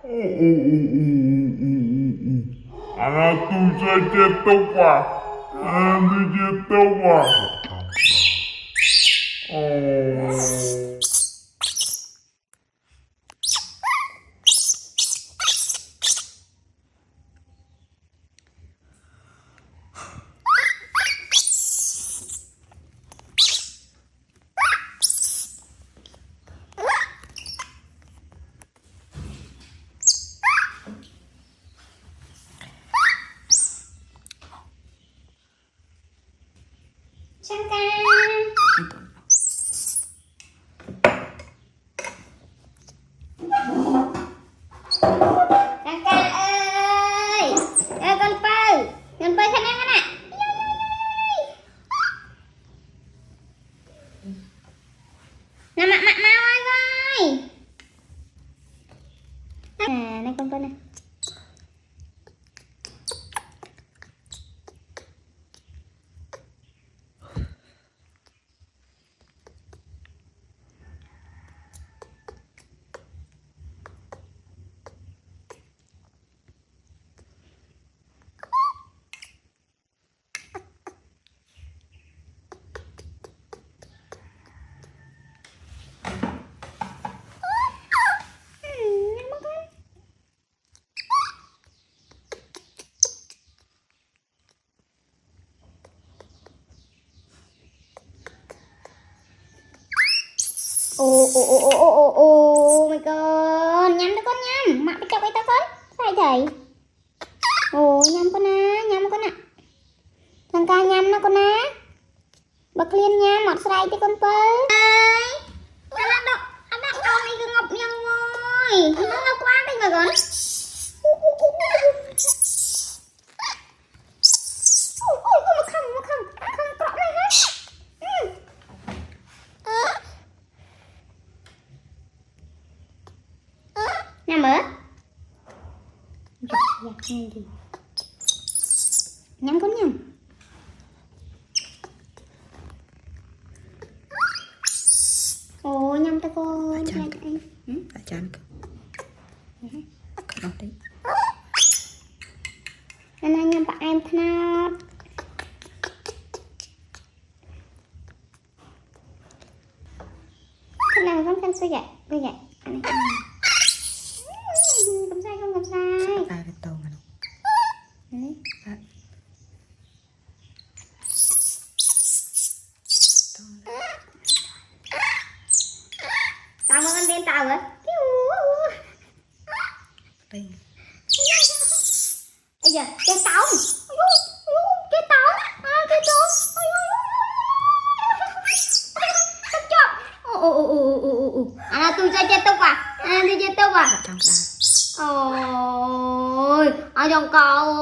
Anak tu saja topa. Anak tu topa. Oh. Sang ca. Sang ca ơi. Ê con Pơ. Con Pơ sang ăn con ạ. Nào mạ mau ơi coi. À, này con Pơ này. Ồ my god, nhắm đó con nhắm, mặc cái chọc ấy tao con, sai thầy. Ồ nhắm con ạ. Thằng ca nhắm nó con á. Bật liên nha, mọt sai cho con Pơ. Ơi, anh đặt con đi cứ ngọc nhau ngồi, nó ngọc quá đây mà con. Không, cọ này hết. Nằm ở nhắm con nhầm. Ồ nhầm ta con Ở chân không đi anh nhầm bạn em thao cái này con khăn suy vậy không sai ba cái tàu mà đấy. Tao mà con đem tao hả? đây Bây giờ cái táo cái táo à tôi ra chơi tóc à? Tôi chơi tóc à? trong đây Ôi, ở trong cầu